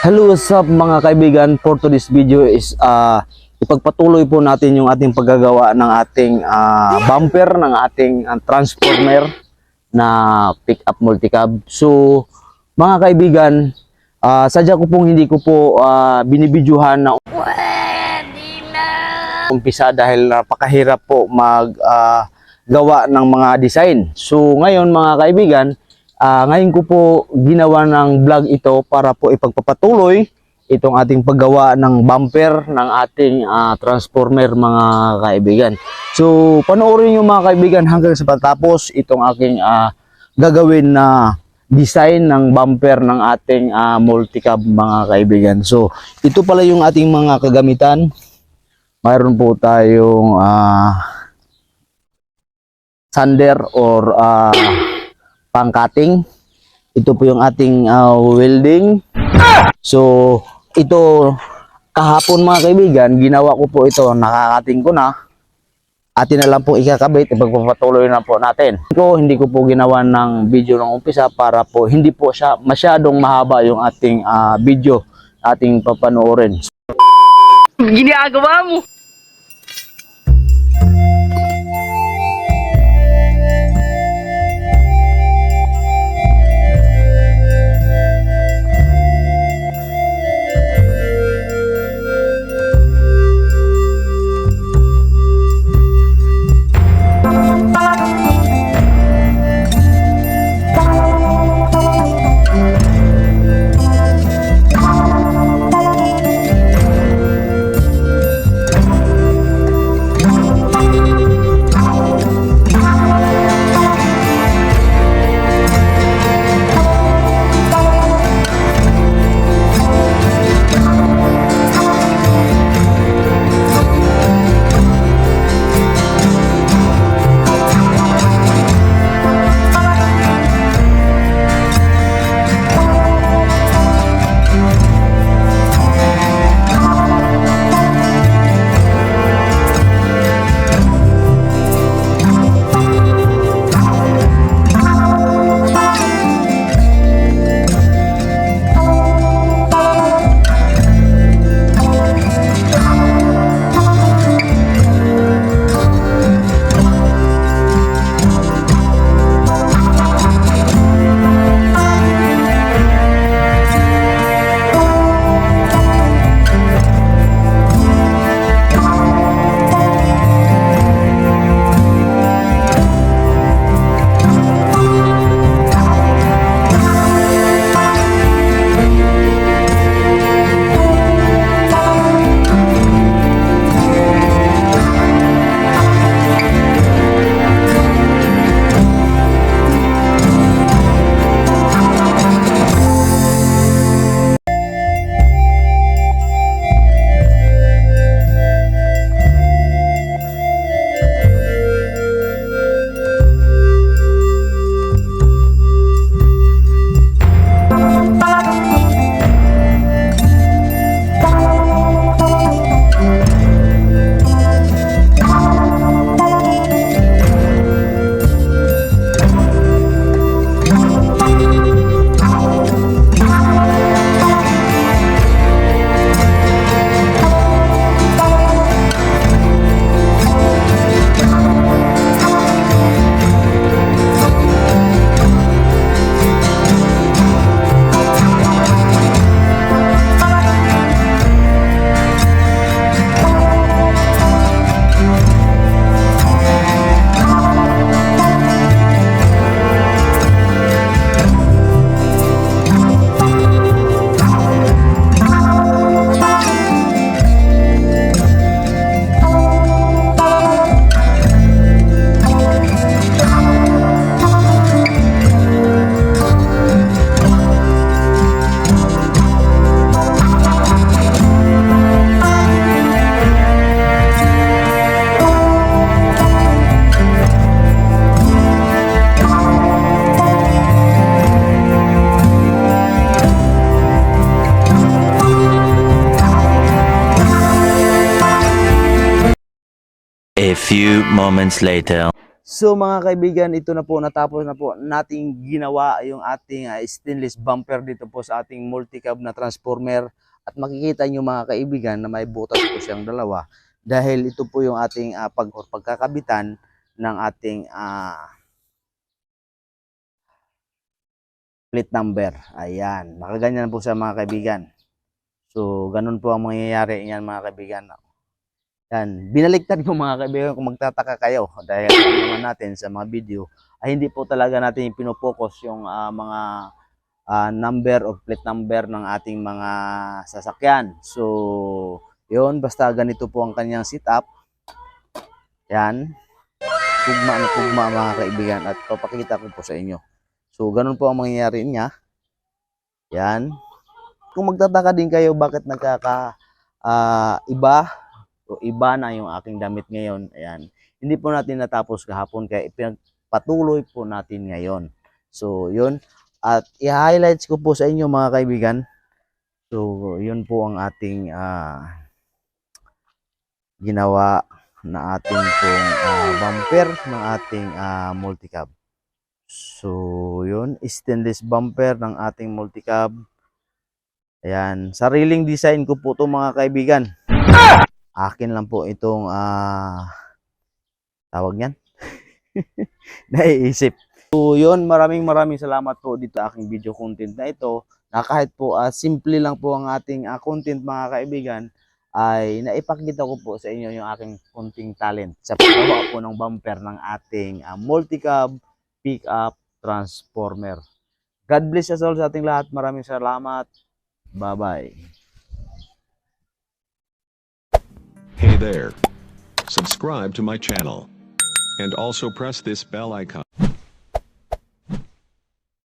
Hello, what's up mga kaibigan? For today's video is ipagpatuloy po natin yung ating paggagawa ng ating bumper ng ating transformer na pick-up multicab. So mga kaibigan, sadya ko pong hindi ko po binibidyohan na umpisa dahil napakahirap po gawa ng mga design. So ngayon mga kaibigan, ngayon ko po ginawa ng vlog ito para po ipagpapatuloy itong ating paggawa ng bumper ng ating transformer mga kaibigan. So panoorin nyo mga kaibigan hanggang sa patapos itong aking gagawin na design ng bumper ng ating multicab mga kaibigan. So ito pala yung ating mga kagamitan. Mayroon po tayong sander or pang-cutting. Ito po yung ating welding. So ito kahapon mga kaibigan, ginawa ko po ito, nakakating ko na. Atin na lang po ikakabit, ipagpapatuloy na po natin. Hindi ko po ginawa ng video ng umpisa para po hindi po siya masyadong mahaba yung ating video ating papanoorin. Ginagawa mo. A few moments later. So mga kaibigan, ito na po, natapos na po nating ginawa yung ating stainless bumper dito po sa ating multi-cab na transformer. At makikita nyo mga kaibigan na may butas po siyang dalawa. Dahil ito po yung ating pagkakabitan ng ating plate number. Ayan, nakaganyan po sa mga kaibigan. So, ganun po ang mangyayari niyan mga kaibigan. Yan, binaliktad ko mga kaibigan kung magtataka kayo dahil alam naman natin sa mga video ay hindi po talaga natin pinopokus yung mga number or plate number ng ating mga sasakyan. So, yun, basta ganito po ang kanyang setup. Yan, tugma na tugma mga kaibigan at papakita ko po sa inyo. So, ganun po ang mangyayari niya. Yan. Kung magtataka din kayo bakit iba o iba na yung aking damit ngayon. Ayan. Hindi po natin natapos kahapon kaya ipinagpatuloy po natin ngayon. So, yun. At i-highlights ko po sa inyo mga kaibigan. So, yun po ang ating ginawa na ating pong bumper ng ating multicab. So, yun. Stainless bumper ng ating multicab. Ayan. Sariling design ko po ito mga kaibigan. Akin lang po itong tawag niyan. Naiisip. So, yun, maraming salamat po dito sa aking video content na ito. Na kahit po simple lang po ang ating content mga kaibigan, ay naipakita ko po sa inyo yung aking konting talent sa paggawa po ng bumper ng ating multicab pickup transformer. God bless us all sa ating lahat. Maraming salamat. Bye-bye. Hey there. Subscribe to my channel. And also press this bell icon.